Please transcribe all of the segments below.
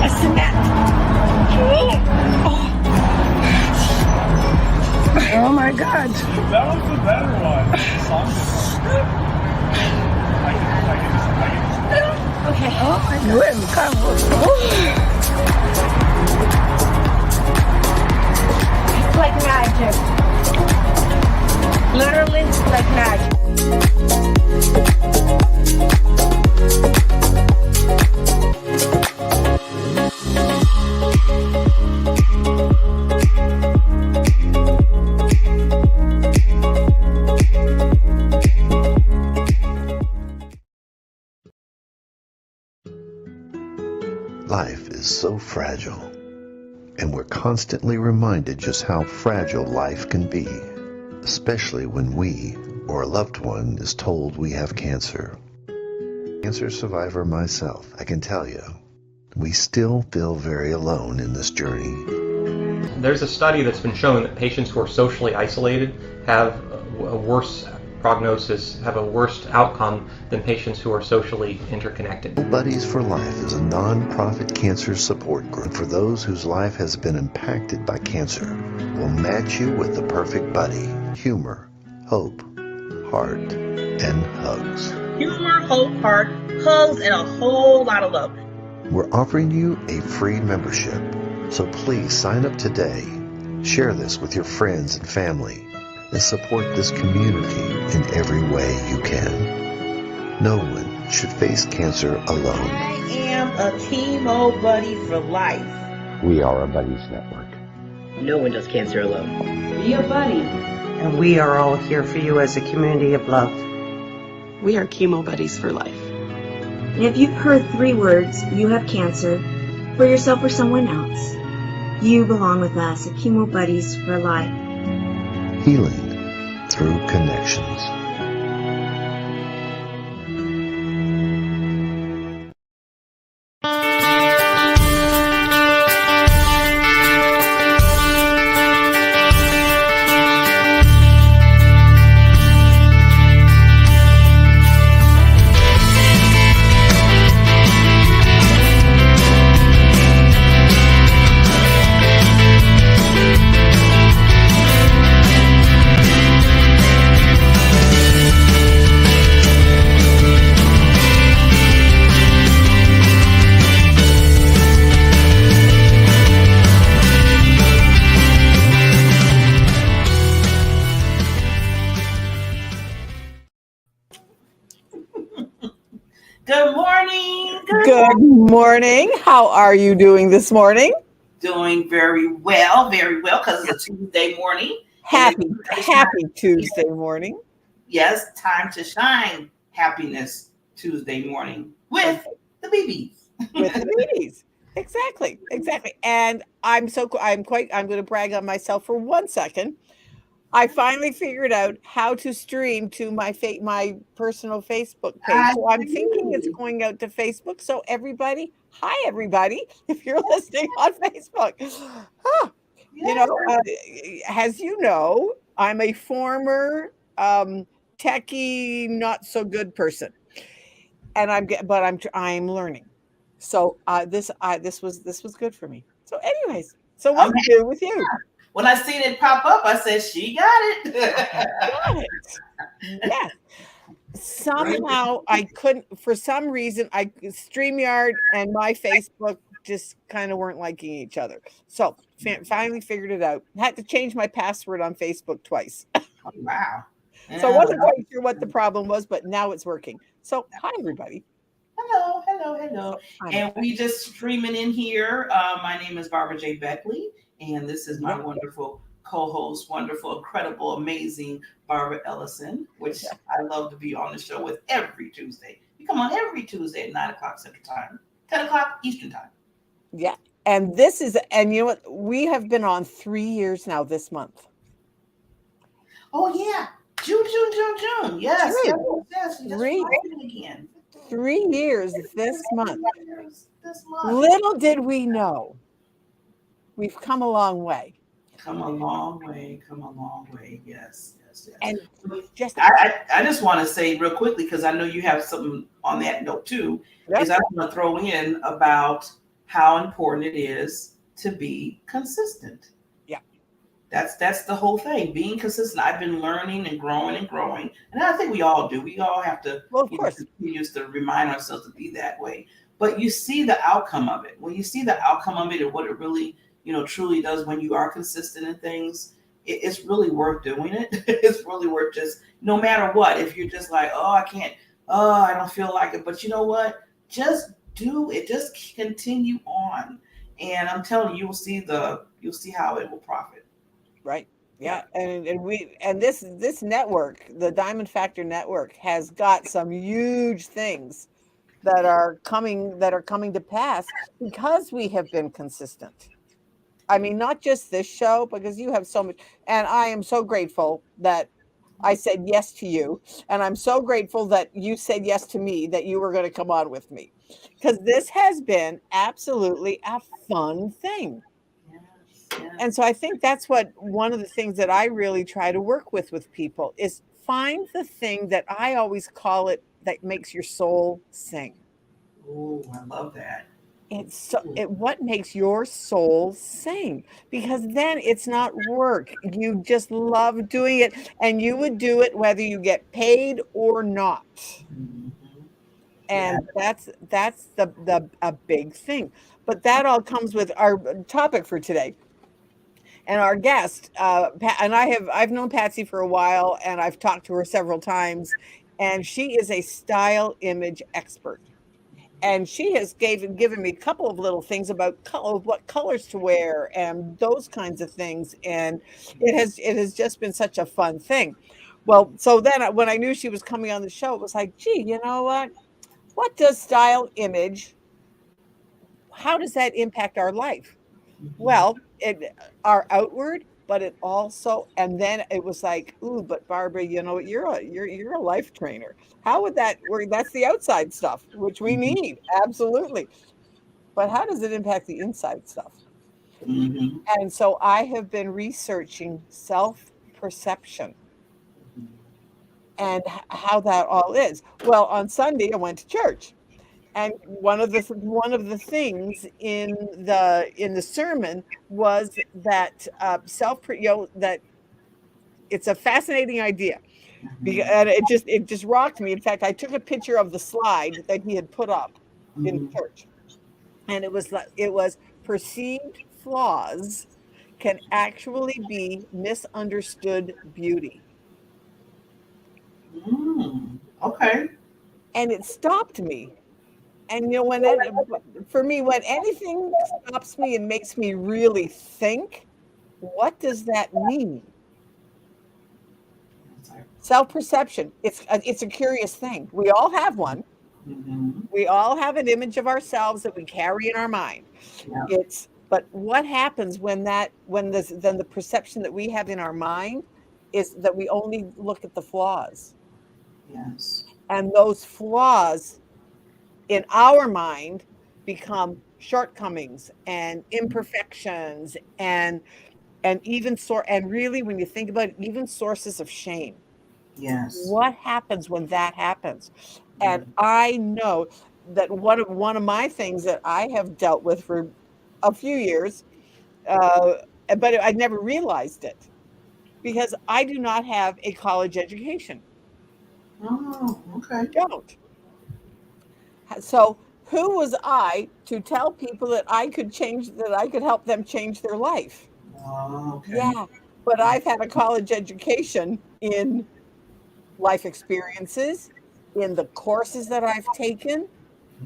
A cement. Oh my God. That was the better one. The song Okay. Oh my God. It's like magic. Literally like magic. Life is so fragile, and we're constantly reminded just how fragile life can be, especially when we or a loved one is told we have cancer. Cancer survivor myself, I can tell you, we still feel very alone in this journey. There's a study that's been showing that patients who are socially isolated have a worse prognosis, have a worse outcome than patients who are socially interconnected. Buddies for Life is a non-profit cancer support group for those whose life has been impacted by cancer. We'll match you with the perfect buddy. Humor, hope, heart, and hugs. Humor, hope, heart, hugs, and a whole lot of love. We're offering you a free membership, so please sign up today. Share this with your friends and family, and support this community in every way you can. No one should face cancer alone. I am a chemo buddy for life. We are a buddies network. No one does cancer alone. Be a buddy. And we are all here for you as a community of love. We are chemo buddies for life. And if you've heard 3 words, you have cancer, for yourself or someone else, you belong with us at Chemo Buddies for Life. Healing through connections. Good morning. Good morning. How are you doing this morning? Doing very well, because it's a Tuesday morning. Happy Tuesday morning. Yes, time to shine. Happiness Tuesday morning with the BBs. With the BBs. Exactly. And I'm going to brag on myself for 1 second. I finally figured out how to stream to my personal Facebook page. So I'm thinking it's going out to Facebook. So everybody, hi everybody, if you're listening on Facebook. You know, as you know, I'm a former techie, not so good person, and I'm learning. So this was good for me. So anyways, so what's new with you? When I seen it pop up, I said, she got it. Got it. Yes. Somehow I couldn't, for some reason, StreamYard and my Facebook just kind of weren't liking each other. So finally figured it out. Had to change my password on Facebook twice. Wow. Yeah. So I wasn't quite sure what the problem was, but now it's working. So hi, everybody. Hello. And we just streaming in here. My name is Barbara J. Beckley. And this is my wonderful co-host, wonderful, incredible, amazing Barbara Ellison, which I love to be on the show with every Tuesday. You come on every Tuesday at 9 o'clock Central Time, 10 o'clock Eastern Time. Yeah. And you know what? We have been on 3 years now this month. Oh, yeah. June. Yes. Yes. 3 years this month. Little did we know. We've come a long way. Come a long way. Yes. And I just want to say real quickly, because I know you have something on that note too, is I want to throw in about how important it is to be consistent. Yeah. That's the whole thing. Being consistent. I've been learning and growing, and I think we all do. We all have to, well, of course, continue to remind ourselves to be that way. But you see the outcome of it. When you see the outcome of it and what it really, truly does when you are consistent in things, it's really worth doing it. It's really worth just, no matter what. If you're just like, oh, I can't, oh, I don't feel like it. But you know what? Just do it. Just continue on, and I'm telling you, you'll see how it will profit. Right. Yeah. And this network, the Diamond Factor Network, has got some huge things that are coming to pass because we have been consistent. I mean, not just this show, because you have so much, and I am so grateful that I said yes to you, and I'm so grateful that you said yes to me, that you were going to come on with me, because this has been absolutely a fun thing. And so I think that's what one of the things that I really try to work with people is find the thing that I always call it that makes your soul sing. Oh, I love that. What makes your soul sing, because then it's not work. You just love doing it, and you would do it whether you get paid or not. Mm-hmm. And that's a big thing. But that all comes with our topic for today. And our guest, and I've known Patsy for a while, and I've talked to her several times, and she is a style image expert. And she has given me a couple of little things about what colors to wear and those kinds of things. And it has just been such a fun thing. Well, so then when I knew she was coming on the show, it was like, gee, you know what? What does style image, how does that impact our life? Well, our outward, but it also, and then it was like, ooh, but Barbara, you're a life trainer. How would that work? That's the outside stuff, which we need, absolutely. But how does it impact the inside stuff? Mm-hmm. And so I have been researching self-perception and how that all is. Well, on Sunday I went to church. And one of the things in the sermon was that that it's a fascinating idea, and it just rocked me. In fact, I took a picture of the slide that he had put up in church, and it was perceived flaws can actually be misunderstood beauty. Okay. And it stopped me. And for me, when anything stops me and makes me really think, what does that mean? Self-perception. It's a curious thing. We all have one. Mm-hmm. We all have an image of ourselves that we carry in our mind. Yeah. But what happens when the perception that we have in our mind is that we only look at the flaws. Yes. And those flaws in our mind become shortcomings and imperfections and really, when you think about it, even sources of shame. Yes. What happens when that happens? And I know that one of my things that I have dealt with for a few years, but I never realized it because I do not have a college education. Oh, okay. I don't. So who was I to tell people that I could help them change their life? Oh, okay. Yeah, but I've had a college education in life experiences, in the courses that I've taken,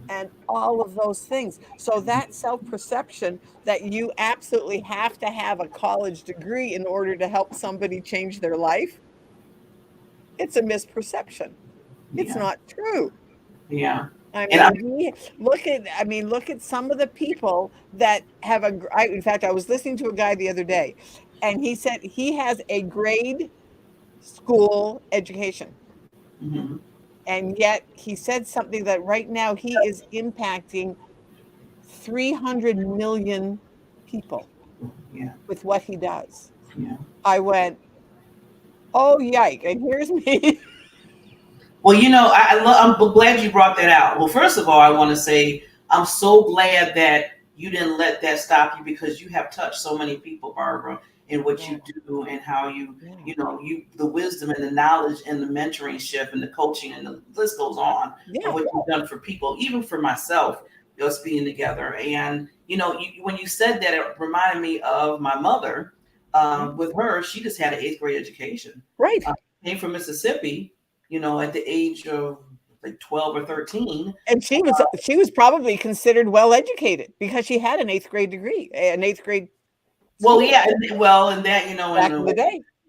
and all of those things. So that self-perception that you absolutely have to have a college degree in order to help somebody change their life, it's a misperception. It's not true. Yeah. I mean, look at some of the people that have in fact, I was listening to a guy the other day, and he said he has a grade school education. Mm-hmm. And yet he said something that right now he is impacting 300 million people with what he does. Yeah. I went, oh, yike. And here's me. Well, I'm glad you brought that out. Well, first of all, I want to say I'm so glad that you didn't let that stop you because you have touched so many people, Barbara, in what you do and how you the wisdom and the knowledge and the mentorship and the coaching and the list goes on of what you've done for people, even for myself, us being together. And when you said that, it reminded me of my mother. With her, she just had an 8th grade education. Right. Came from Mississippi, at the age of like 12 or 13. And she was probably considered well educated because she had an 8th grade degree, an 8th grade. Well, yeah, and that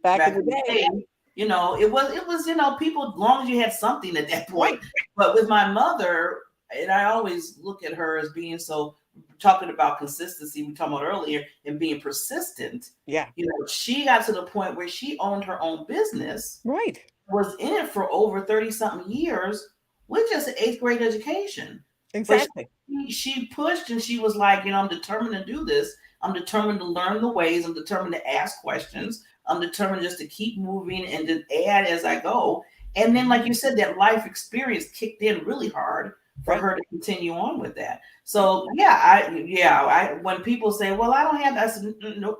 back in the day, it was people, as long as you had something at that point. Right. But with my mother, and I always look at her as being so, talking about consistency we talked about earlier, and being persistent. Yeah. She got to the point where she owned her own business. Right. Was in it for over 30-something years with just an 8th grade education. Exactly. She pushed and she was like, I'm determined to do this. I'm determined to learn the ways. I'm determined to ask questions. I'm determined just to keep moving and to add as I go. And then, like you said, that life experience kicked in really hard for her to continue on with that. So I when people say, well, I don't have that, I said, no.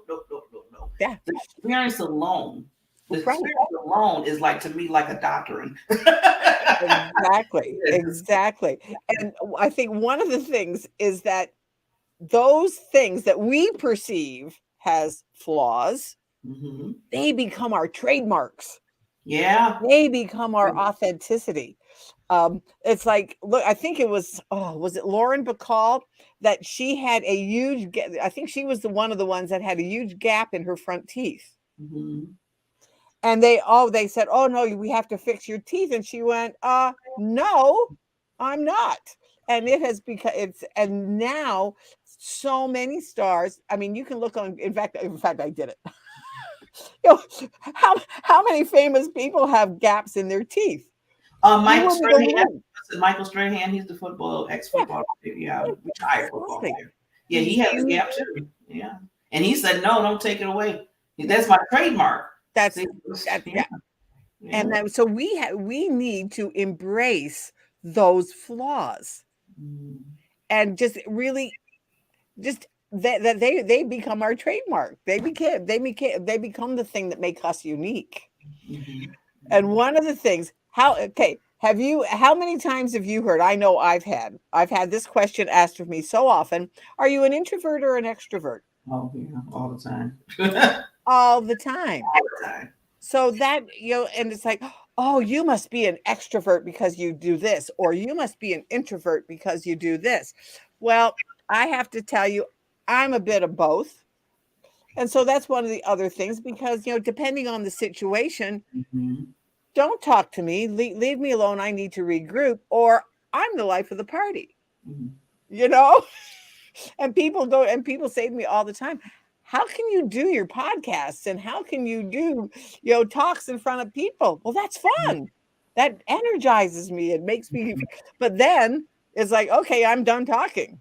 Yeah. The experience alone. The experience alone is like, to me, like a doctrine. Exactly. And I think one of the things is that those things that we perceive as flaws, they become our trademarks. Yeah. They become our authenticity. It's like, look, I think it was it Lauren Bacall that she had a huge, I think she was one of the ones that had a huge gap in her front teeth. And they said, oh no, we have to fix your teeth. And she went, no, I'm not. And it has become, and now so many stars. I mean, you can look on, in fact, I did it. How many famous people have gaps in their teeth? Michael Strahan, he's the ex-football, retired football player. Yeah, he has a gap too. Yeah. And he said, no, don't take it away. That's my trademark. And then, so we need to embrace those flaws and just really that they become our trademark. They become the thing that make us unique. And one of the things, how many times have you heard, I know I've had this question asked of me so often, are you an introvert or an extrovert? Oh yeah, all the time. All the time. So that, and it's like, oh, you must be an extrovert because you do this, or you must be an introvert because you do this. Well, I have to tell you, I'm a bit of both. And so that's one of the other things, because, depending on the situation, don't talk to me, leave me alone. I need to regroup, or I'm the life of the party, and people say to me all the time, how can you do your podcasts and how can you do, talks in front of people? Well, that's fun. That energizes me. It makes me, but then it's like, okay, I'm done talking.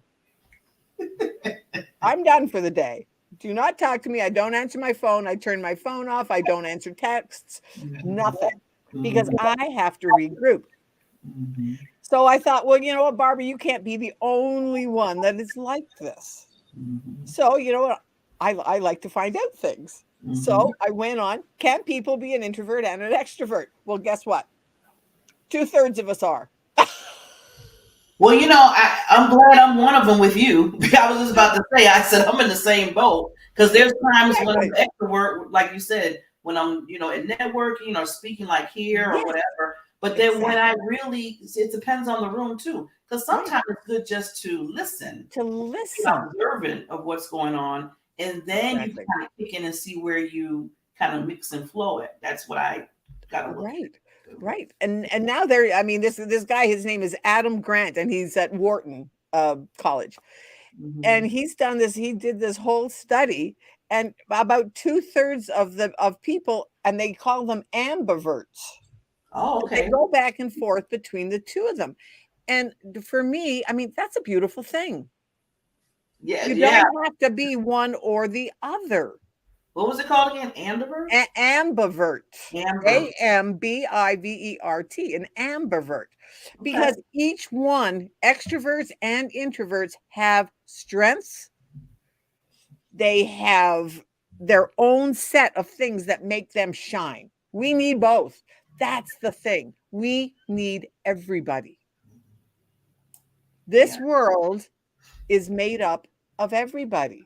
I'm done for the day. Do not talk to me. I don't answer my phone. I turn my phone off. I don't answer texts, nothing, because I have to regroup. So I thought, well, you know what, Barbara, you can't be the only one that is like this. So, you know what? I like to find out things. So I went on, can people be an introvert and an extrovert? Well, guess what? 2/3 of us are. Well, I'm glad I'm one of them with you. I was just about to say, I said, I'm in the same boat, because there's times when I'm an extrovert, like you said, when I'm, at networking or speaking like here or whatever. But then when I really, it depends on the room too. Because sometimes it's good just to listen. Be observant of what's going on. And then you can kind of kick in and see where you kind of mix and flow it. That's what I got to look at. Right. And now this guy, his name is Adam Grant, and he's at Wharton College. And he's done this, he did this whole study, and about 2/3 of people, and they call them ambiverts. Oh, okay. They go back and forth between the two of them. And for me, that's a beautiful thing. Yeah, you don't have to be one or the other. What was it called again? Ambivert? Ambivert. Ambivert. An ambivert. Because each one, extroverts and introverts, have strengths. They have their own set of things that make them shine. We need both. That's the thing. We need everybody. This world is made up of everybody.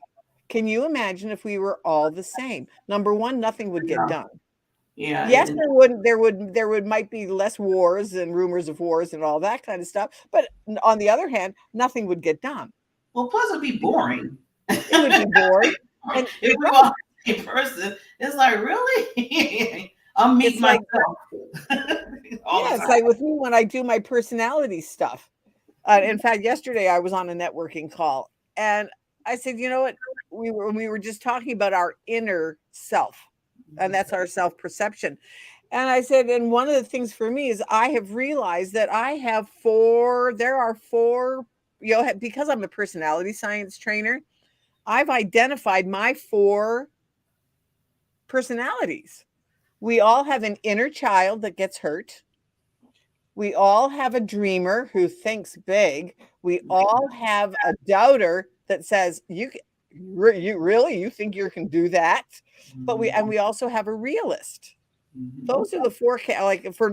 Can you imagine if we were all the same? Number one, nothing would get done. Yeah. Yes, there might be less wars and rumors of wars and all that kind of stuff. But on the other hand, nothing would get done. Well, plus it'd be boring. It would be boring. And if we all the same person, it's like, really? I'm meeting myself. It's like with me when I do my personality stuff. In fact, yesterday I was on a networking call and I said, you know what? We were just talking about our inner self, and that's our self-perception. And I said, and one of the things for me is I have realized that there are four, because I'm a personality science trainer, I've identified my 4 personalities. We all have an inner child that gets hurt. We all have a dreamer who thinks big. We all have a doubter that says, you think you can do that? But we also have a realist. Those are the 4,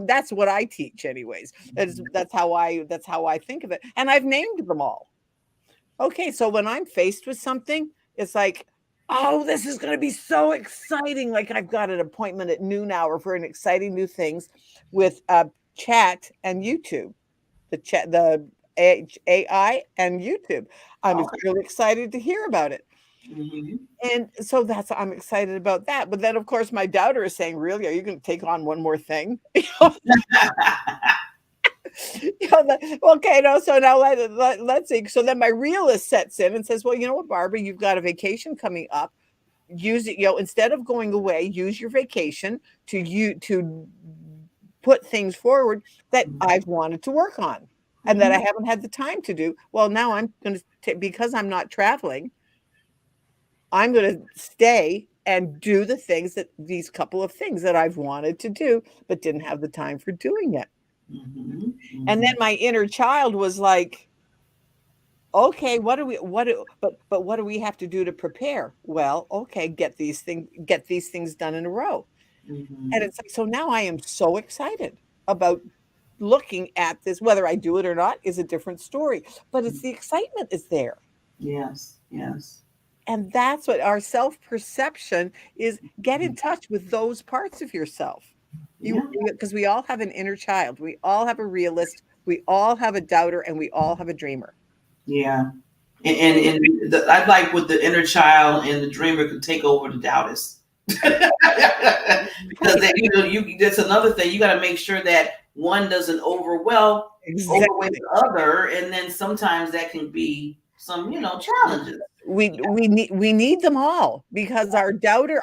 that's what I teach anyways. That's how I think of it. And I've named them all. Okay, so when I'm faced with something, it's like, oh, this is going to be so exciting. Like I've got an appointment at noon hour for an exciting new things with chat and YouTube, the AI and YouTube. I'm really excited to hear about it. And so I'm excited about that. But then, of course, my doubter is saying, really, are you going to take on one more thing? Okay, no, so now let's see. So then my realist sets in and says, well, you know what, Barbara, you've got a vacation coming up. Use it, instead of going away, use your vacation to put things forward that I've wanted to work on and that I haven't had the time to do. Well, now I'm going to, because I'm not traveling, I'm going to stay and do these couple of things that I've wanted to do, but didn't have the time for doing it. And then my inner child was like, okay, what do we have to do to prepare? Well, okay, get these things done in a row. And it's like, so now I am so excited about looking at this. Whether I do it or not is a different story, but it's the excitement is there. Yes. And that's what our self-perception is. Get in touch with those parts of yourself. Because we all have an inner child. We all have a realist. We all have a doubter, and we all have a dreamer. Yeah. And I'd like with the inner child and the dreamer could take over the doubters. Because that's another thing. You got to make sure that one doesn't overweight the other, and then sometimes that can be some challenges. We need them all, because our doubter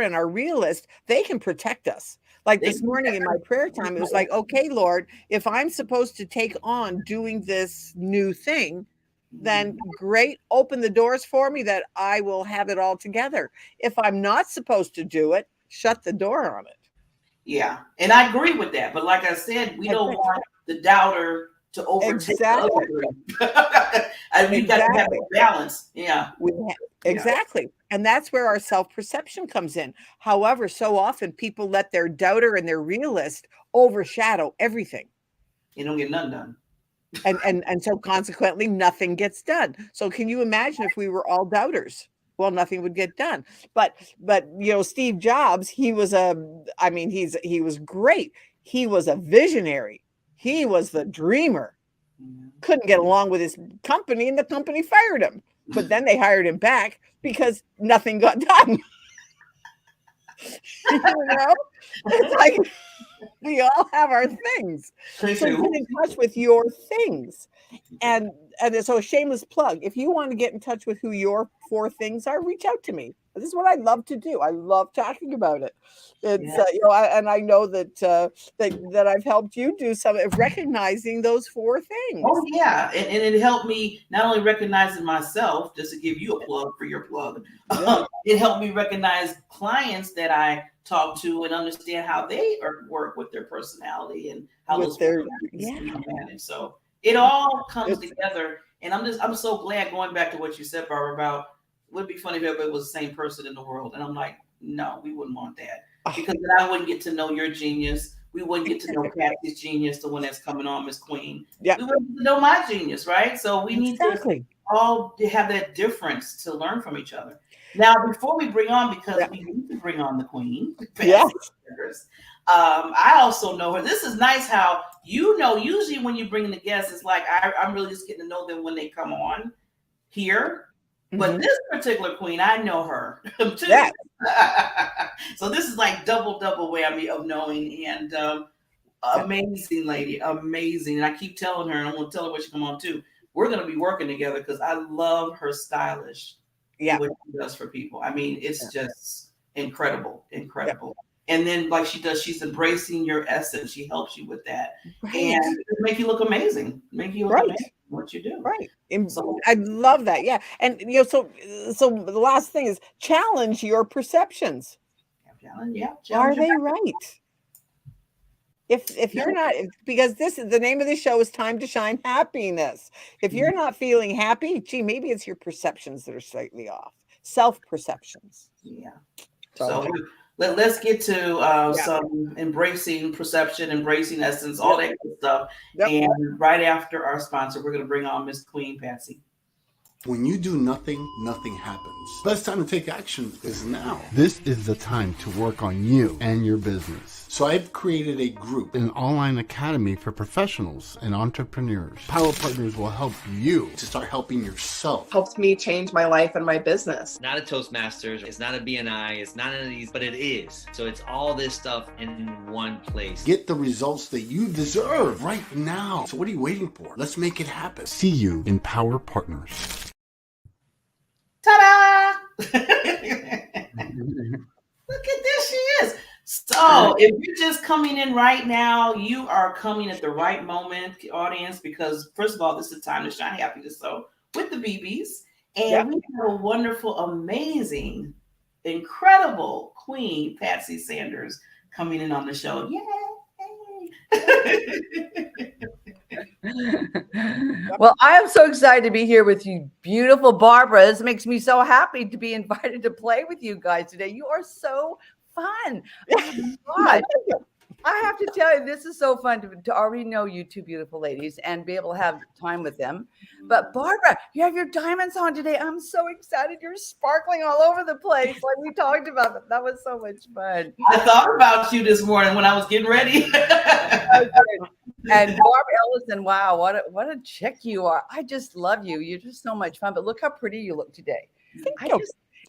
and our realist, they can protect us. Like this morning in my prayer time, it was like, okay, Lord, if I'm supposed to take on doing this new thing, then great, open the doors for me that I will have it all together. If I'm not supposed to do it, shut the door on it. Yeah, and I agree with that. But like I said, we don't want the doubter to overtake the other. I mean, you got to have a balance. Yeah. Exactly. And that's where our self-perception comes in. However, so often people let their doubter and their realist overshadow everything. You don't get none done. And so consequently, nothing gets done. So can you imagine if we were all doubters? Well, nothing would get done. But Steve Jobs, he was great. He was a visionary. He was the dreamer. Couldn't get along with his company, and the company fired him. But then they hired him back because nothing got done. It's like we all have our things. So get in touch with your things. And so a shameless plug. If you want to get in touch with who your 4 things are, reach out to me. This is what I love to do. I love talking about it. It's and I know that I've helped you do some of recognizing those 4 things. Oh yeah, and it helped me not only recognizing myself, just to give you a plug for your plug. It helped me recognize clients that I talk to and understand how they work with their personality and how those manage. So it all comes together. And I'm so glad, going back to what you said, Barbara, about would it be funny if everybody was the same person in the world. And I'm like, no, we wouldn't want that. Because then I wouldn't get to know your genius. We wouldn't get to know Patsy's genius, the one that's coming on, Miss Queen. Yeah. We wouldn't get to know my genius, right? So we need Exactly. to all have that difference to learn from each other. Now, before we bring on, because we need to bring on the Queen, Yes. I also know her. This is nice how, usually when you bring in the guests, it's like I'm really just getting to know them when they come on here. But this particular Queen, I know her too. Yeah. So this is like double whammy of knowing, and amazing lady, amazing. And I keep telling her, and I'm going to tell her when she come on too, we're going to be working together because I love her stylish. Yeah. What she does for people. I mean, it's just incredible. And then like she does, she's embracing your essence. She helps you with that. Right. And make you look amazing. Make you look amazing what you do. Right. So, I love that. Yeah. And so the last thing is challenge your perceptions. Are they right? If you're not, because this is the name of the show is Time to Shine Happiness. If you're not feeling happy, gee, maybe it's your perceptions that are slightly off. Self-perceptions. Yeah. So let's get to some embracing perception, embracing essence, all that good stuff. Yep. And right after our sponsor, we're going to bring on Miss Queen Pasty. When you do nothing, nothing happens. Best time to take action is now. This is the time to work on you and your business. So I've created a group, an online academy for professionals and entrepreneurs. Power Partners will help you to start helping yourself. Helps me change my life and my business. Not a Toastmasters, it's not a BNI, it's not any of these, but it is. So it's all this stuff in one place. Get the results that you deserve right now. So what are you waiting for? Let's make it happen. See you in Power Partners. Ta-da! Look at this, she is. So if you're just coming in right now, you are coming at the right moment, audience, because first of all, this is time to shine happiness. So with the BBs, and we have a wonderful, amazing, incredible Queen Patsy Sanders coming in on the show. Yay! Well, I am so excited to be here with you, beautiful Barbara. This makes me so happy to be invited to play with you guys today. You are so fun. Oh my gosh. I have to tell you, this is so fun to already know you two beautiful ladies and be able to have time with them. But Barbara, you have your diamonds on today. I'm so excited. You're sparkling all over the place like we talked about. That was so much fun. I thought about you this morning when I was getting ready. And Barbara Ellison, wow, what a chick you are. I just love you. You're just so much fun. But look how pretty you look today.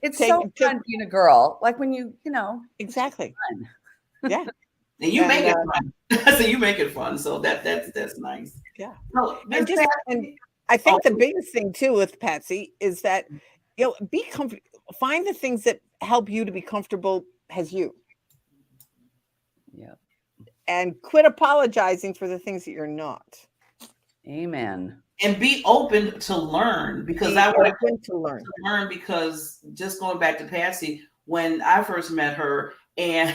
It's so fun being a girl. Like when you know. Exactly. Yeah. And you make it fun. So you make it fun. So that's nice. Yeah. So, and I think the biggest thing too with Patsy is that be comfortable. Find the things that help you to be comfortable as you. Yeah. And quit apologizing for the things that you're not. Amen. And be open to learn, because I would have to learn because just going back to Patsy, when I first met her, and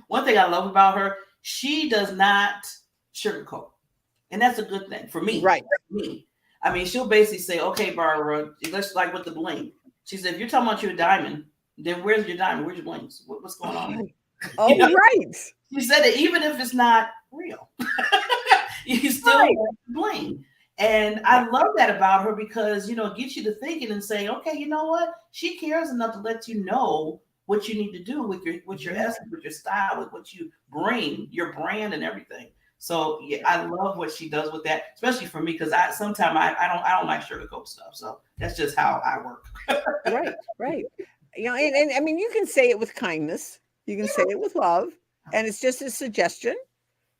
one thing I love about her, she does not sugarcoat. And that's a good thing for me. Right. For me. I mean, she'll basically say, okay, Barbara, let's like with the bling. She said, if you're talking about your diamond, then where's your diamond? Where's your blings? What's going on? Oh, right. She said that even if it's not real, you still bling. And I love that about her because, it gets you to thinking and saying, okay, you know what? She cares enough to let you know what you need to do with your essence, with your style, with what you bring, your brand and everything. So yeah, I love what she does with that, especially for me, because sometimes I don't like sugarcoat stuff. So that's just how I work. Right. And I mean, you can say it with kindness. You can say it with love, and it's just a suggestion.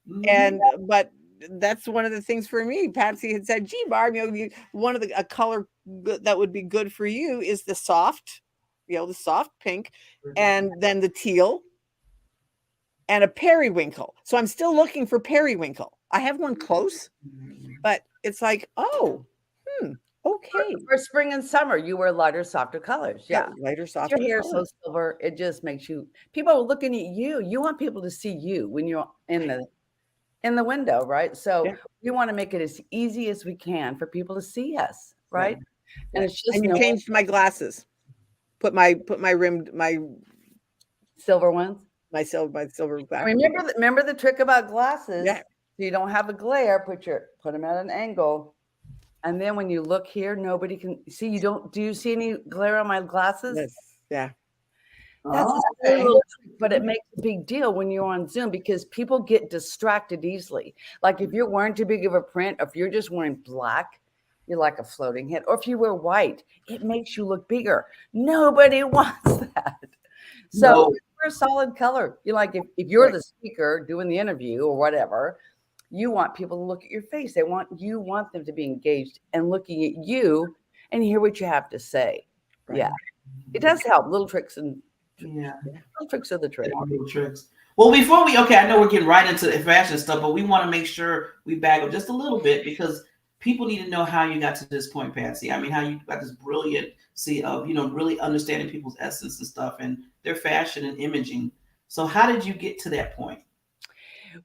Mm-hmm. But that's one of the things for me. Patsy had said, "Gee, Barb, one of a color that would be good for you is the soft, the soft pink, and then the teal, and a periwinkle." So I'm still looking for periwinkle. I have one close, but it's like, okay. For spring and summer, you wear lighter, softer colors. Yeah, lighter, softer. Your hair is so silver; it just makes you. People are looking at you. You want people to see you when you're in the in the window, right? So Yeah. we want to make it as easy as we can for people to see us, right? And it's just And you changed my glasses. Put my rimmed my silver ones. My silver glasses. Remember the trick about glasses? Yeah. So you don't have a glare. Put them at an angle, and then when you look here, nobody can see. You don't. Do you see any glare on my glasses? Yes. Yeah. That's a silly little trick, but it makes a big deal when you're on Zoom because people get distracted easily. Like if you're wearing too big of a print, or if you're just wearing black, you're like a floating head. Or if you wear white, it makes you look bigger. Nobody wants that. So wear a solid color. You like if you're the speaker doing the interview or whatever, you want people to look at your face. You want them to be engaged and looking at you and hear what you have to say. Right. Yeah. It does help. Little tricks and little tricks are the trick. Little tricks. Well, before I know we're getting right into the fashion stuff, but we want to make sure we bag up just a little bit because people need to know how you got to this point, Patsy. I mean, how you got this brilliancy of, really understanding people's essence and stuff and their fashion and imaging. So how did you get to that point?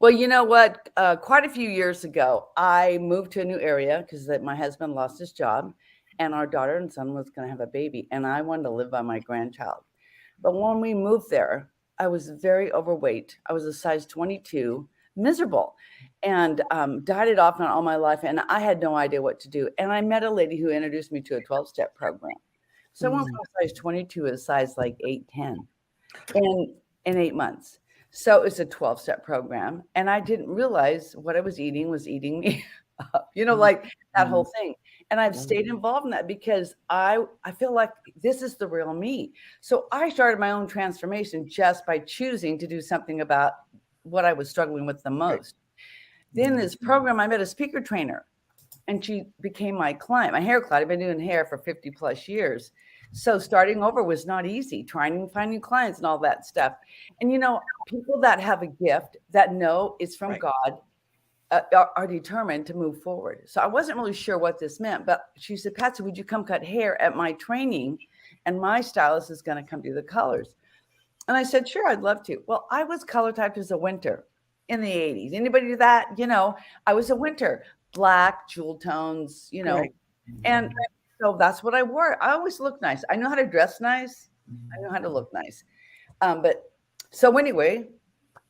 Well, you know what? Quite a few years ago, I moved to a new area because my husband lost his job and our daughter and son was going to have a baby. And I wanted to live by my grandchild. But when we moved there, I was very overweight. I was a size 22, miserable, and dieted off and all my life. And I had no idea what to do. And I met a lady who introduced me to a 12-step program. So I went from size 22 to a size like 8'10" in 8 months. So it's a 12-step program. And I didn't realize what I was eating me up, like that whole thing. And I've stayed involved in that because I feel like this is the real me. So I started my own transformation just by choosing to do something about what I was struggling with the most. Then this program, I met a speaker trainer and she became my client, my hair client. I've been doing hair for 50 plus years. So starting over was not easy, trying to find new clients and all that stuff. And, people that have a gift that know it's from God are determined to move forward. So I wasn't really sure what this meant, but she said, Patsy, would you come cut hair at my training? And my stylist is going to come do the colors. And I said, sure, I'd love to. Well, I was color typed as a winter in the 80s. Anybody do that? I was a winter, black, jewel tones, and so that's what I wore. I always look nice. I know how to dress nice. I know how to look nice. So anyway,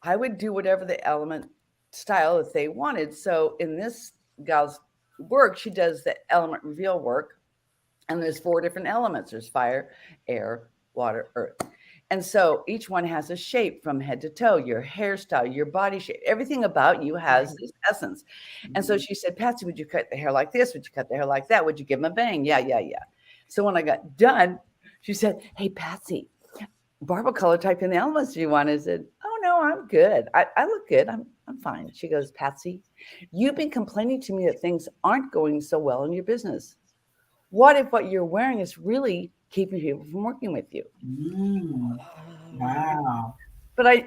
I would do whatever the element style that they wanted. So in this gal's work, she does the element reveal work. And there's 4 different elements. There's fire, air, water, earth. And so each one has a shape from head to toe, your hairstyle, your body shape, everything about you has this essence. And so she said, Patsy, would you cut the hair like this? Would you cut the hair like that? Would you give them a bang? Yeah. So when I got done, she said, hey, Patsy, Barbara color typed in the elements you want. I said, oh, no, I'm good. I look good. I'm fine. She goes, Patsy, you've been complaining to me that things aren't going so well in your business. What if what you're wearing is really keeping people from working with you? Wow.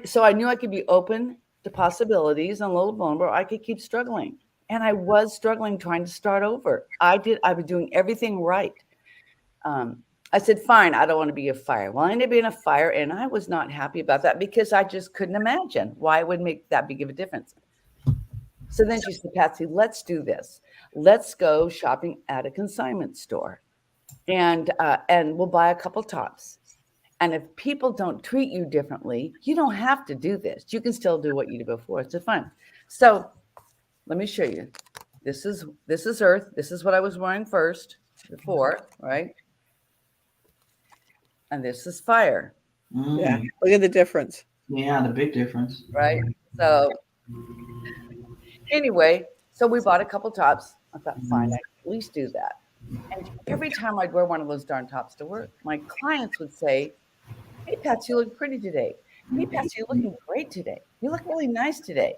So I knew I could be open to possibilities and a little vulnerable. I could keep struggling. And I was struggling trying to start over. I was doing everything right. I said, fine, I don't want to be a fire. Well, I ended up being a fire, and I was not happy about that because I just couldn't imagine why it would make that big of a difference. So then she said, Patsy, let's do this. Let's go shopping at a consignment store, and we'll buy a couple tops. And if people don't treat you differently, you don't have to do this. You can still do what you did before. It's fun. So let me show you. This is earth. This is what I was wearing before, right? And this is fire. Yeah, look at the difference. Yeah, the big difference. Right? So anyway, so we bought a couple tops. I thought, fine, I can at least do that. And every time I'd wear one of those darn tops to work, my clients would say, hey, Patsy, you look pretty today. Hey, Patsy, you're looking great today. You look really nice today.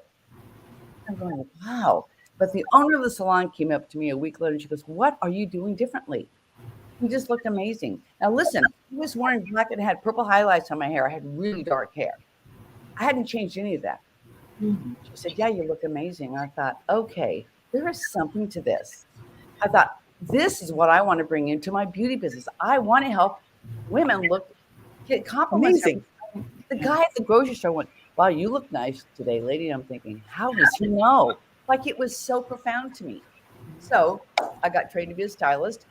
I'm going, wow. But the owner of the salon came up to me a week later and she goes, what are you doing differently? You just looked amazing. Now, listen, I was wearing black and had purple highlights on my hair. I had really dark hair. I hadn't changed any of that. She said, yeah, you look amazing. I thought, okay, there is something to this. I thought, this is what I want to bring into my beauty business. I want to help women get compliments. Amazing. The guy at the grocery store went, wow, you look nice today, lady. I'm thinking, how does he know? Like, it was so profound to me. So I got trained to be a stylist.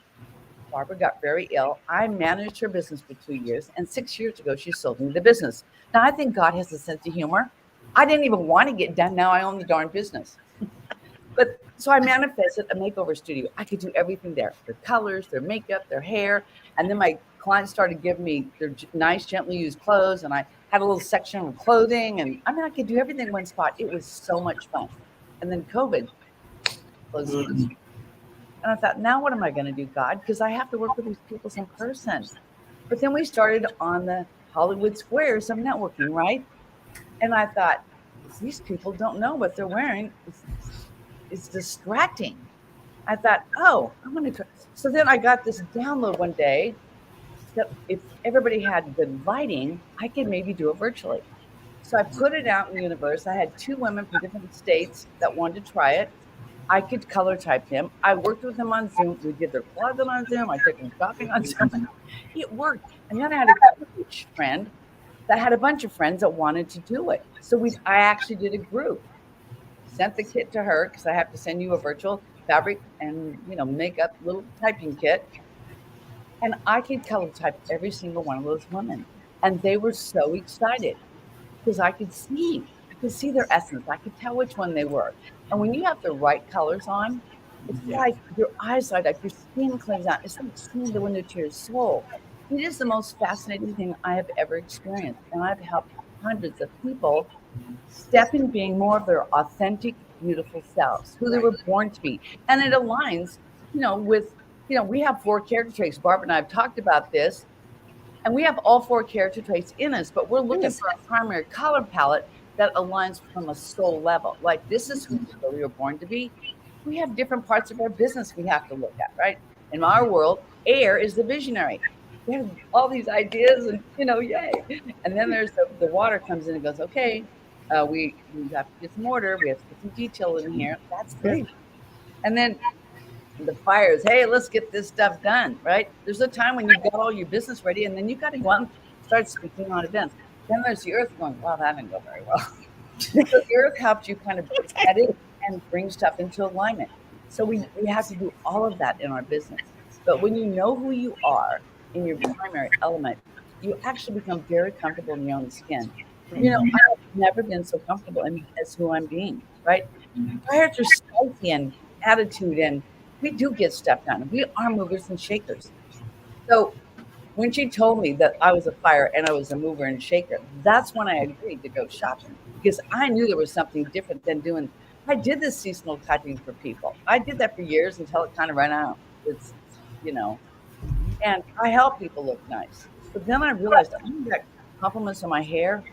Barbara got very ill. I managed her business for 2 years, and 6 years ago, she sold me the business. Now, I think God has a sense of humor. I didn't even want to get done. Now I own the darn business. But so I manifested a makeover studio. I could do everything there, their colors, their makeup, their hair. And then my clients started giving me their nice, gently used clothes. And I had a little section of clothing. And I mean, I could do everything in one spot. It was so much fun. And then COVID closed. And I thought, now what am I going to do, God? Because I have to work with these people in person. But then we started on the Hollywood Squares of networking, right? And I thought, these people don't know what they're wearing. It's distracting. I thought, oh, I'm going to try. So then I got this download one day that if everybody had good lighting, I could maybe do it virtually. So I put it out in the universe. I had 2 women from different states that wanted to try it. I could color type them. I worked with them on Zoom. We did their closet on Zoom. I took them shopping on Zoom. It worked. And then I had a coach friend that had a bunch of friends that wanted to do it. So I actually did a group. Sent the kit to her because I have to send you a virtual fabric and makeup little typing kit. And I could color type every single one of those women. And they were so excited because I could see their essence. I could tell which one they were. And when you have the right colors on, it's like your eyes light up, your skin cleans out. It's like seeing the window to your soul. It is the most fascinating thing I have ever experienced. And I've helped hundreds of people step in being more of their authentic, beautiful selves, who they were born to be. And it aligns, with, we have 4 character traits. Barbara and I have talked about this, and we have all 4 character traits in us, but we're looking for a primary color palette that aligns from a soul level. Like, this is who we were born to be. We have different parts of our business we have to look at, right? In our world, air is the visionary. We have all these ideas and, yay. And then there's the water comes in and goes, okay, we have to get some order. We have to get some detail in here. That's great. And then the fires, hey, let's get this stuff done, right? There's a time when you've got all your business ready, and then you got to go out and start speaking on events. Then there's the earth going, well, that didn't go very well. So the earth helps you kind of edit and bring stuff into alignment. So we have to do all of that in our business. But when you know who you are in your primary element, you actually become very comfortable in your own skin. I've never been so comfortable as who I'm being, right? Prior to psyche and attitude, and we do get stuff done. We are movers and shakers. So when she told me that I was a fire and I was a mover and shaker, that's when I agreed to go shopping, because I knew there was something different than doing. I did this seasonal typing for people. I did that for years until it kind of ran out. It's, and I help people look nice. But then I realized I got compliments on my hair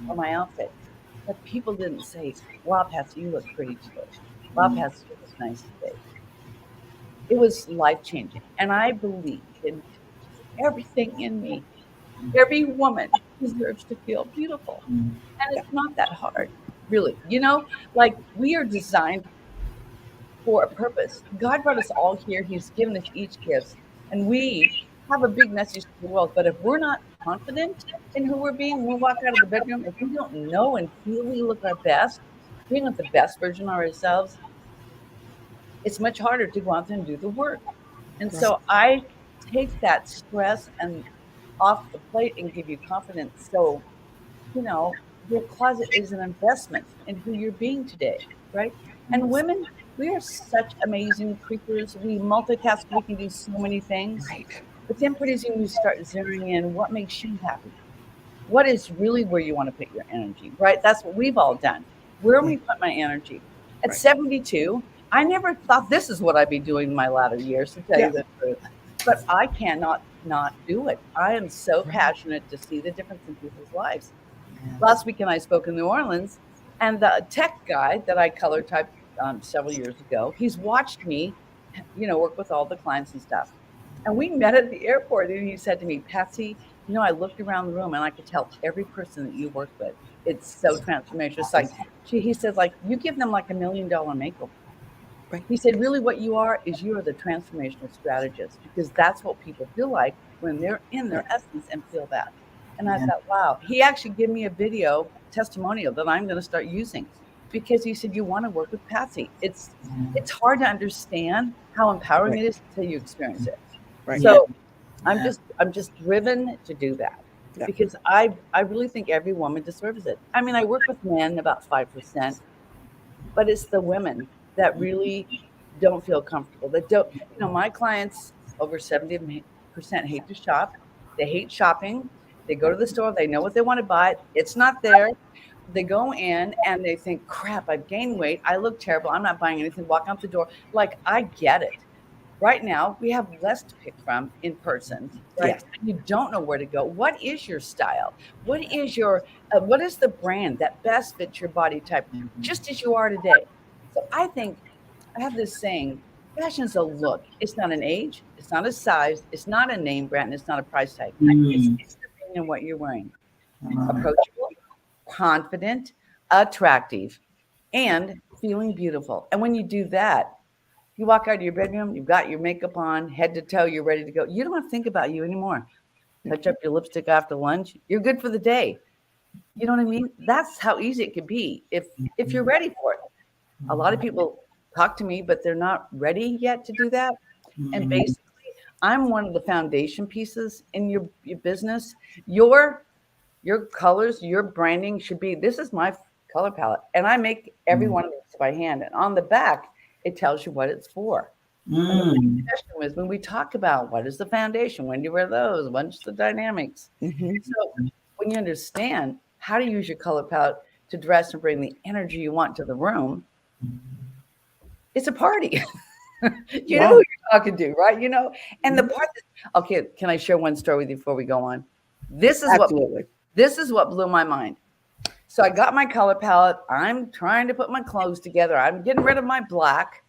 or my outfit, but people didn't say, wow, Pasty, you look pretty today. Wow, Pasty, you look nice today. It was life-changing. And I believe in everything in me. Every woman deserves to feel beautiful. And it's not that hard, really. Like, we are designed for a purpose. God brought us all here. He's given us each gifts. And we have a big message to the world. But if we're not confident in who we're being, when we walk out of the bedroom, if we don't know and feel we look our best, being with the best version of ourselves, it's much harder to go out there and do the work. And so I take that stress and off the plate and give you confidence. So, your closet is an investment in who you're being today, right? And women, we are such amazing creatures. We multitask. We can do so many things. Right. But then pretty soon you start zeroing in what makes you happy. What is really where you want to put your energy, right? That's what we've all done. Where we put my energy. At 72, I never thought this is what I'd be doing in my latter years, to tell you the truth. But I cannot not do it. I am so passionate to see the difference in people's lives. Last weekend I spoke in New Orleans, and the tech guy that I color typed several years ago, he's watched me, work with all the clients and stuff. And we met at the airport, and he said to me, Patsy, I looked around the room and I could tell every person that you work with. It's so transformational. It's like, he said, like, you give them like $1 million makeover. Right. He said, really what you are is you are the transformational strategist, because that's what people feel like when they're in their essence and feel that. And I thought, wow, he actually gave me a video testimonial that I'm going to start using, because he said, you want to work with Patsy. It's hard to understand how empowering it is until you experience it. Right. So I'm just driven to do that, Yeah. because I really think every woman deserves it. I mean, I work with men about 5%, but it's the women that really don't feel comfortable. That don't, my clients, over 70% hate to shop. They hate shopping. They go to the store, they know what they want to buy. It's not there. They go in and they think, crap, I've gained weight. I look terrible. I'm not buying anything. Walk out the door. Like, I get it. Right now, we have less to pick from in person, right? Yes. You don't know where to go. What is your style? What is what is the brand that best fits your body type, just as you are today? So I think I have this saying, fashion's a look. It's not an age. It's not a size. It's not a name brand. It's not a price tag. It's the thing in what you're wearing. Approachable, confident, attractive, and feeling beautiful. And when you do that, you walk out of your bedroom, you've got your makeup on, head to toe, you're ready to go. You don't have to think about you anymore. Touch up your lipstick after lunch. You're good for the day. You know what I mean? That's how easy it could be if you're ready for it. A lot of people talk to me, but they're not ready yet to do that. And basically, I'm one of the foundation pieces in your business. Your colors, your branding should be, this is my color palette. And I make every one of these by hand. And on the back, it tells you what it's for. The question was, when we talk about what is the foundation, when do you wear those, what's the dynamics? So when you understand how to use your color palette to dress and bring the energy you want to the room, it's a party. You know who you're talking to, right? And the part that, okay, can I share one story with you before we go on? This is what blew my mind. So I got my color palette. I'm trying to put my clothes together. I'm getting rid of my black.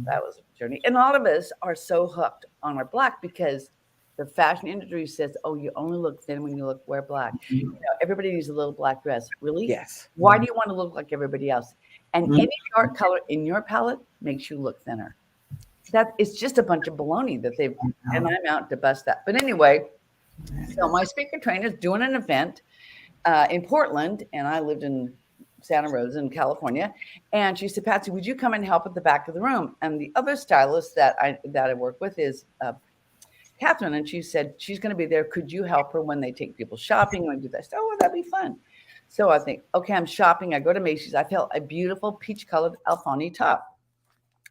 That was a journey. And all of us are so hooked on our black because the fashion industry says, oh, you only look thin when you wear black. Everybody needs a little black dress. Really? Yes. Why do you want to look like everybody else? And any dark color in your palette makes you look thinner. That it's just a bunch of baloney that they've, and I'm out to bust that. But anyway, so my speaker trainer is doing an event in Portland, and I lived in Santa Rosa in California. And she said, Patsy, would you come and help at the back of the room? And the other stylist that I work with is Catherine. And she said, she's going to be there. Could you help her when they take people shopping and do that? Oh, well, that'd be fun. So I think, okay, I'm shopping. I go to Macy's. I felt a beautiful peach colored Alfani top.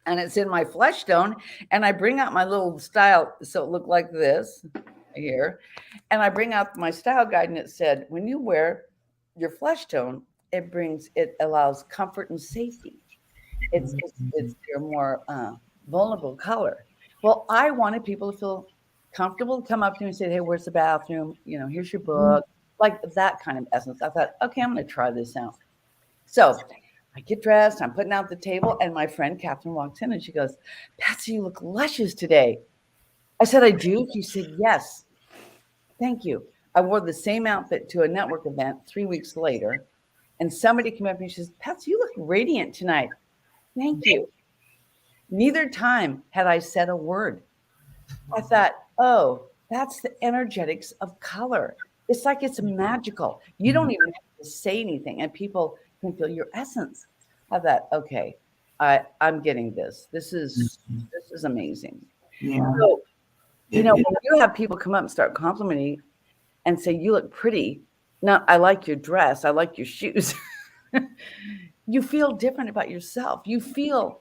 And it's in my flesh tone. And I bring out my little style. So it looked like this here. And I bring out my style guide, and it said, when you wear your flesh tone, it allows comfort and safety. It's your more vulnerable color. Well, I wanted people to feel comfortable, to come up to me and say, hey, where's the bathroom? Here's your book, like that kind of essence. I thought, okay, I'm going to try this out. So I get dressed, I'm putting out the table, and my friend Catherine walks in and she goes, Patsy, you look luscious today. I said, I do? She said, yes. Thank you. I wore the same outfit to a network event 3 weeks later, and somebody came up to me and she says, Patsy, you look radiant tonight. Thank you. Neither time had I said a word. I thought, oh, that's the energetics of color. It's like it's magical. You don't even have to say anything, and people can feel your essence. I thought, okay, I'm getting this. This is amazing. Yeah. So, when you have people come up and start complimenting and say, you look pretty. Now, I like your dress. I like your shoes. You feel different about yourself. You feel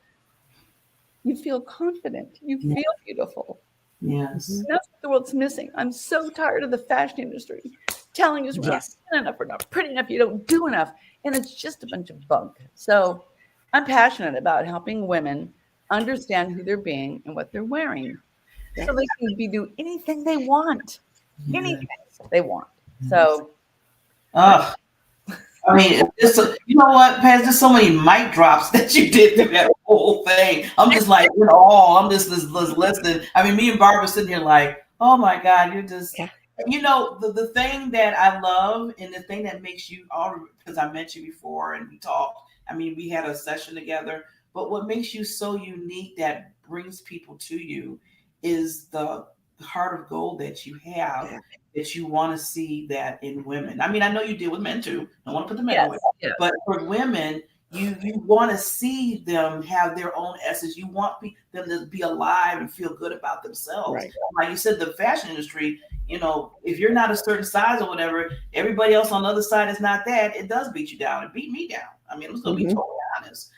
confident. You feel beautiful. Yes. That's what the world's missing. I'm so tired of the fashion industry telling us we're not thin enough, we're not pretty enough, you don't do enough. And it's just a bunch of bunk. So I'm passionate about helping women understand who they're being and what they're wearing. So they can do anything they want. Anything they want. So I mean, you know what, Pat? There's so many mic drops that you did through that whole thing. I'm just like in awe. I'm just listening. I mean, me and Barbara sitting here like, oh my God, you're just, the thing that I love and the thing that makes you all, because I mentioned before and we talked, I mean, we had a session together, but what makes you so unique that brings people to you is the heart of gold that you have, that you want to see that in women. I mean, I know you deal with men too. I don't want to put the men away, but for women, you want to see them have their own essence. You want them to be alive and feel good about themselves. Right. Like you said, the fashion industry, you know, if you're not a certain size or whatever, everybody else on the other side is not that. It does beat you down. It beat me down. I mean, I'm just going to be totally honest.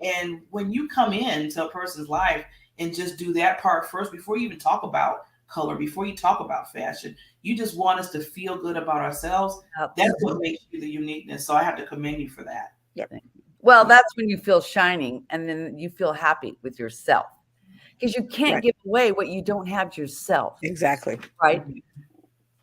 And when you come into a person's life and just do that part first, before you even talk about color, before you talk about fashion, you just want us to feel good about ourselves. That's what makes you the uniqueness. So I have to commend you for that. Yep. Well, that's when you feel shining, and then you feel happy with yourself, because you can't give away what you don't have yourself. Exactly. Right.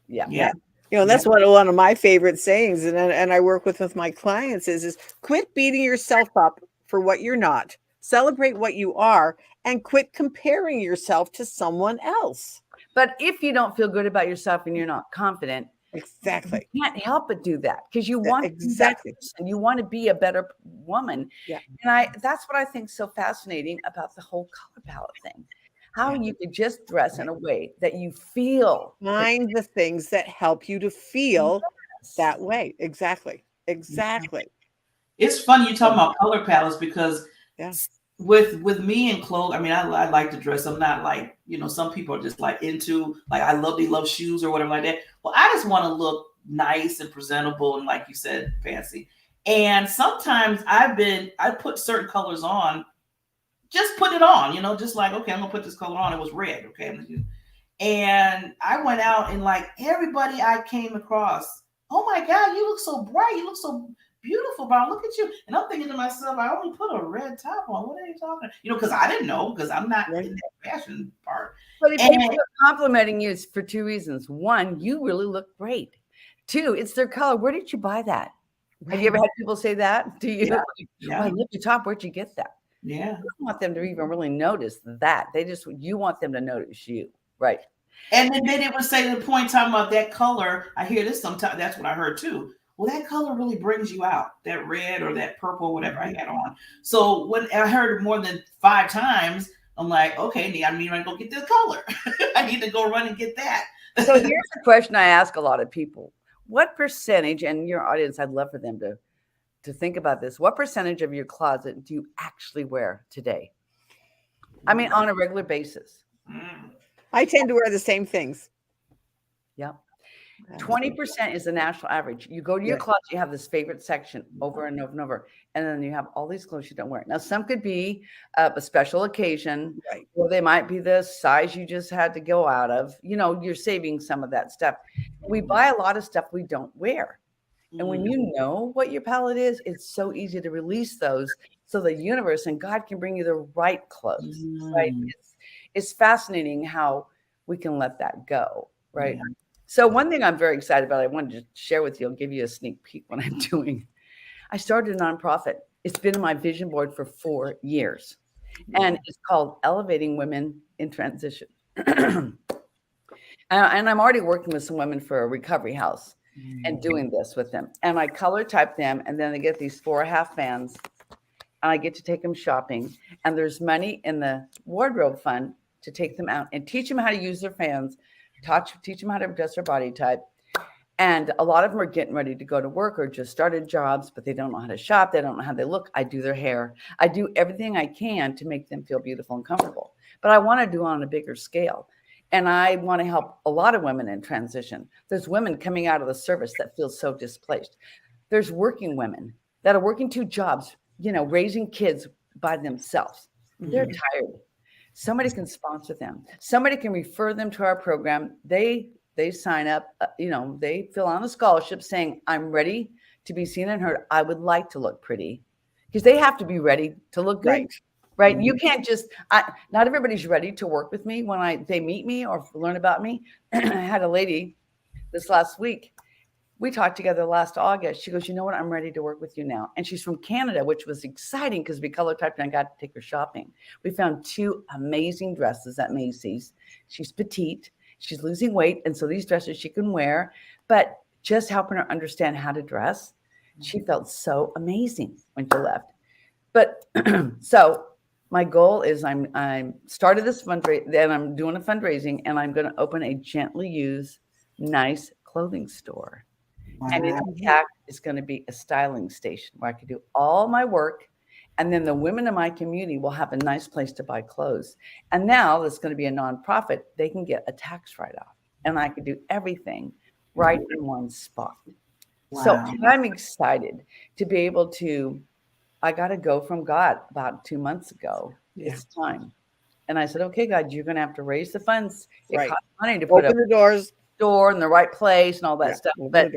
Yeah. You know, that's one of my favorite sayings, and I work with my clients is quit beating yourself up for what you're not. Celebrate what you are, and quit comparing yourself to someone else. But if you don't feel good about yourself and you're not confident, exactly, you can't help but do that, because you want exactly, and you want to be a better woman. Yeah. And that's what I think is so fascinating about the whole color palette thing. How you could just dress in a way that you feel. Find the things that help you to feel that way. Exactly. Exactly. It's funny you talking about color palettes, because with me and clothes, I mean, I like to dress. I'm not like, you know, some people are just like into, like, they love shoes or whatever like that. Well, I just want to look nice and presentable and, like you said, fancy. And sometimes I put certain colors on, just put it on, you know, just like, okay, I'm gonna put this color on. It was red, okay. And I went out and, like, everybody I came across, oh my God, you look so bright, you look so beautiful, Bob. Look at you. And I'm thinking to myself, I only put a red top on. What are you talking about? You know, because I didn't know, because I'm not in that fashion part. But if people are complimenting you, it's for two reasons. One, you really look great. Two, it's their color. Where did you buy that? Have you ever had people say that? Do you? Yeah. Oh, look at your top. Where'd you get that? Yeah. You don't want them to even really notice that. You want them to notice you. Right. And then it would say to the point talking about that color. I hear this sometimes. That's what I heard too. Well, that color really brings you out, that red or that purple, whatever I had on. So when I heard it more than 5 times, I'm like, okay, I need to go get this color. I need to go run and get that. So here's a question I ask a lot of people. What percentage, and your audience, I'd love for them to think about this. What percentage of your closet do you actually wear today? I mean, on a regular basis. I tend to wear the same things. Yep. 20% is the national average. You go to your closet, you have this favorite section over and over and over, and then you have all these clothes you don't wear. Now, some could be a special occasion, or they might be the size you just had to go out of. You know, you're saving some of that stuff. We buy a lot of stuff we don't wear. And when you know what your palette is, it's so easy to release those, so the universe and God can bring you the right clothes, right? It's fascinating how we can let that go, right? Yeah. So one thing I'm very excited about, I wanted to share with you, I'll give you a sneak peek what I'm doing. I started a nonprofit. It's been on my vision board for 4 years, and it's called Elevating Women in Transition. And I'm already working with some women for a recovery house and doing this with them. And I color type them, and then they get these 4.5 fans, and I get to take them shopping. And there's money in the wardrobe fund to take them out and teach them how to use their fans, teach them how to adjust their body type. And a lot of them are getting ready to go to work or just started jobs, but they don't know how to shop. They don't know how they look. I do their hair. I do everything I can to make them feel beautiful and comfortable. But I want to do it on a bigger scale. And I want to help a lot of women in transition. There's women coming out of the service that feel so displaced. There's working women that are working 2 jobs, you know, raising kids by themselves. They're tired. Somebody can sponsor them. Somebody can refer them to our program. They sign up, you know, they fill out a scholarship saying, I'm ready to be seen and heard. I would like to look pretty, because they have to be ready to look good. Right. You can't just, not everybody's ready to work with me when they meet me or learn about me. I had a lady this last week. We talked together last August. She goes, you know what? I'm ready to work with you now. And she's from Canada, which was exciting because we color typed and I got to take her shopping. We found 2 amazing dresses at Macy's. She's petite. She's losing weight. And so these dresses she can wear, but just helping her understand how to dress. She felt so amazing when she left. But so My goal is I'm started this fundraising, then I'm doing a fundraising, and I'm going to open a gently used, nice clothing store. Wow. And in fact, it's going to be a styling station where I can do all my work. And then the women in my community will have a nice place to buy clothes. And now it's going to be a nonprofit. They can get a tax write-off. And I can do everything right in one spot. Wow. So I'm excited to be able to, I got to go from God about 2 months ago. Yeah. It's time. And I said, okay, God, you're going to have to raise the funds. It costs money to put open the doors, store in the right place and all that stuff. But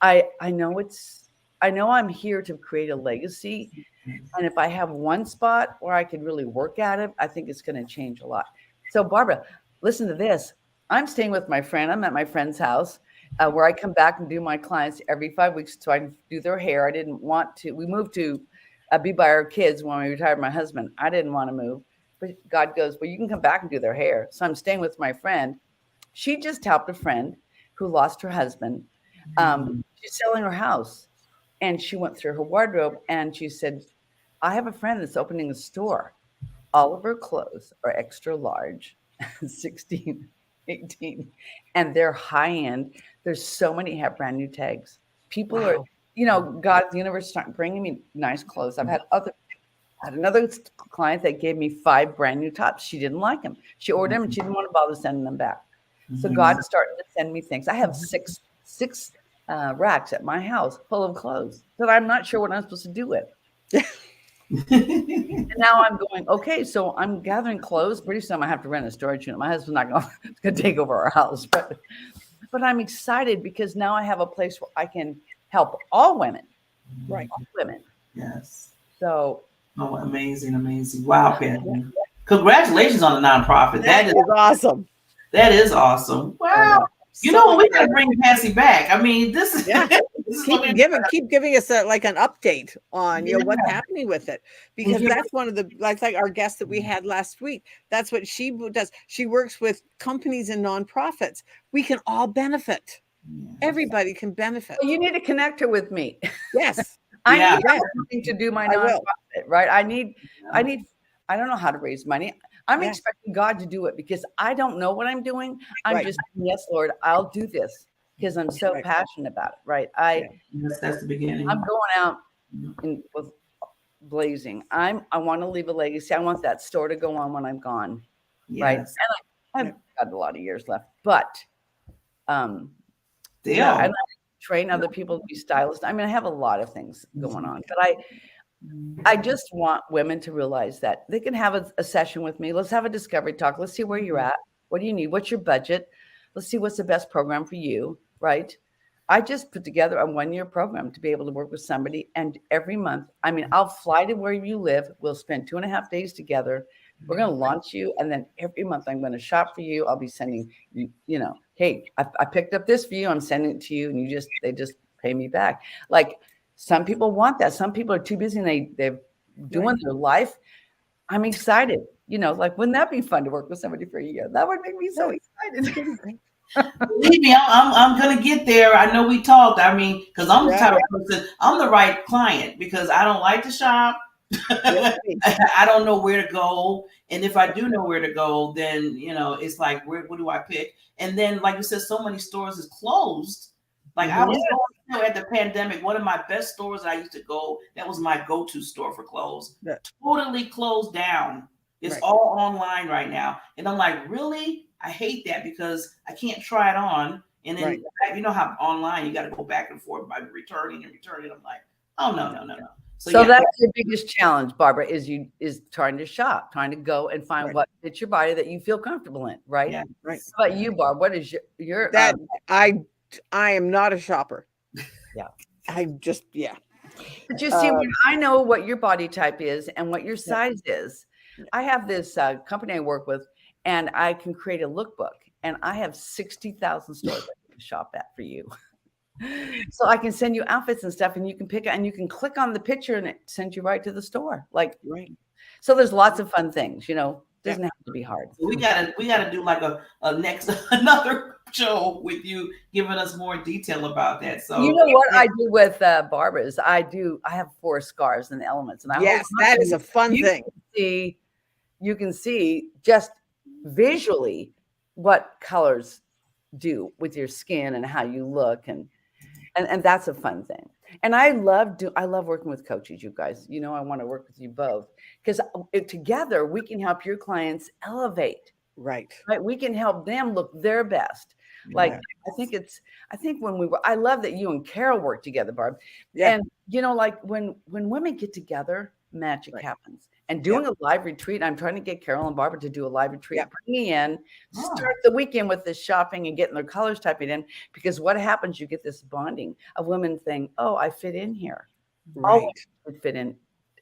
I know I'm here to create a legacy. And if I have one spot where I could really work at it, I think it's going to change a lot. So Barbara, listen to this. I'm staying with my friend. I'm at my friend's house where I come back and do my clients every 5 weeks so I can do their hair. I didn't want to. We moved to be by our kids when we retired my husband. I didn't want to move. But God goes, well, you can come back and do their hair. So I'm staying with my friend. She just helped a friend who lost her husband. She's selling her house. And she went through her wardrobe and she said, I have a friend that's opening a store. All of her clothes are extra large, 16, 18, and they're high end. There's so many have brand new tags. People are, God, the universe started bringing me nice clothes. I've had another client that gave me 5 brand new tops. She didn't like them. She ordered them and she didn't want to bother sending them back. So God started to send me things. I have six racks at my house full of clothes that I'm not sure what I'm supposed to do with. And now I'm going, okay, so I'm gathering clothes. Pretty soon I have to rent a storage unit. My husband's not going to take over our house, but I'm excited because now I have a place where I can help all women. Right. All women. Yes. So. Oh, amazing. Wow, Pasty. Congratulations on the nonprofit. That is awesome. That is awesome. Wow. You know what? We got to bring Pasty back. I mean, this is keep giving us an update on what's happening with it, because that's one of the like our guest that we had last week. That's what she does. She works with companies and nonprofits. We can all benefit. Yes. Everybody can benefit. Well, you need to connect her with me. Yes, I need something to do my nonprofit. Right? I don't know how to raise money. I'm expecting God to do it because I don't know what I'm doing. I'm just saying, yes, Lord, I'll do this because I'm so passionate about it. Right? That's the beginning. I'm going out with blazing. I want to leave a legacy. I want that store to go on when I'm gone. Yes. Right? And I've got a lot of years left, but I train other people to be stylists. I mean, I have a lot of things going on, but I just want women to realize that they can have a session with me. Let's have a discovery talk. Let's see where you're at. What do you need? What's your budget? Let's see what's the best program for you, right? I just put together a 1-year program to be able to work with somebody. And every month, I'll fly to where you live. We'll spend 2.5 days together. We're going to launch you. And then every month I'm going to shop for you. I'll be sending you, hey, I picked up this for you. I'm sending it to you. And they just pay me back. Like, some people want that. Some people are too busy and they're doing their life. I'm excited. Wouldn't that be fun to work with somebody for a year? That would make me so excited. Believe me, I'm going to get there. I know we talked. Because I'm the type of person, I'm the right client because I don't like to shop. I don't know where to go. And if I do know where to go, then, it's like, what do I pick? And then, like you said, so many stores is closed. Like I was going at the pandemic, one of my best stores that I used to go, that was my go-to store for clothes, totally closed down. It's all online right now. And I'm like, really? I hate that because I can't try it on. And then you know how online you got to go back and forth by returning. I'm like, oh, no. So that's your biggest challenge, Barbara, is trying to shop, trying to go and find what fits your body that you feel comfortable in, right? Yeah, right. How about you, Barb? What is your I am not a shopper. Yeah. But you see, when I know what your body type is and what your size is, I have this company I work with, and I can create a lookbook, and I have 60,000 stores I can shop at for you. So I can send you outfits and stuff, and you can pick it, and you can click on the picture, and it sends you right to the store. So there's lots of fun things, doesn't have to be hard. We gotta do like another show with you giving us more detail about that. So you know what I do with Barbara is I have 4 scarves and elements, and that is a fun thing. can see just visually what colors do with your skin and how you look, and that's a fun thing. And I love working with coaches, you guys. You know, I want to work with you both because together we can help your clients elevate. Right. We can help them look their best. Like, I love that you and Carol work together, Barb. Yeah. And, you know, like when women get together, magic happens. And doing a live retreat, I'm trying to get Carol and Barbara to do a live retreat. Bring me in, start the weekend with this shopping and getting their colors typing in. Because what happens, you get this bonding of women saying, oh, I fit in here. Right. All would fit in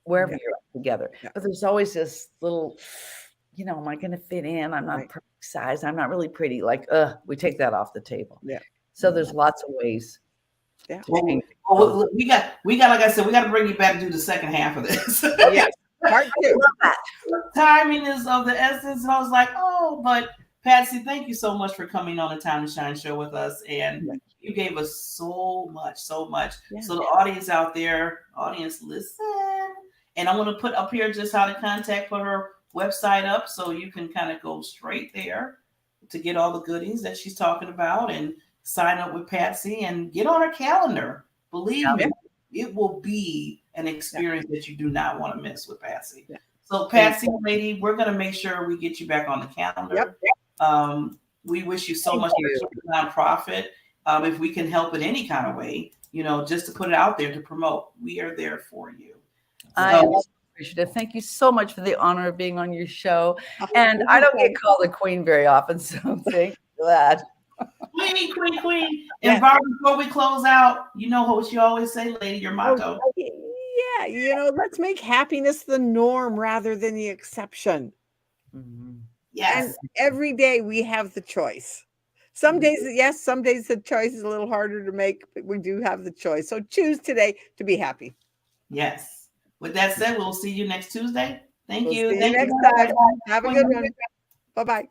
wherever you're together. But there's always this little, you know, am I going to fit in? I'm not perfect size. I'm not really pretty. Like, we take that off the table. Yeah. So there's lots of ways. Yeah. Well, we got, like I said, we got to bring you back to do the second half of this. Yes. Part two. Timing is of the essence. And I was like, oh, but Patsy, thank you so much for coming on the Time to Shine show with us. And you gave us so much. Yeah. So the audience out there, listen. And I'm going to put up here just how to contact, put her website up so you can kind of go straight there to get all the goodies that she's talking about and sign up with Patsy and get on her calendar. Believe me, it will be an experience that you do not want to miss with Patsy. Yeah. So Patsy, lady, we're going to make sure we get you back on the calendar. We wish you so much for your nonprofit. If we can help in any kind of way, you know, just to put it out there to promote, we are there for you. I appreciate it. Thank you so much for the honor of being on your show. And I don't get called a queen very often, so thank you for that. Queen. And Barbara, before we close out, you know what you always say, lady, your motto. Yeah, you know, let's make happiness the norm rather than the exception. Mm-hmm. Yes. And every day we have the choice. Some days, yes, some days the choice is a little harder to make, but we do have the choice. So choose today to be happy. Yes. With that said, we'll see you next Tuesday. Thank you. See you next time. Have a good one. Bye-bye.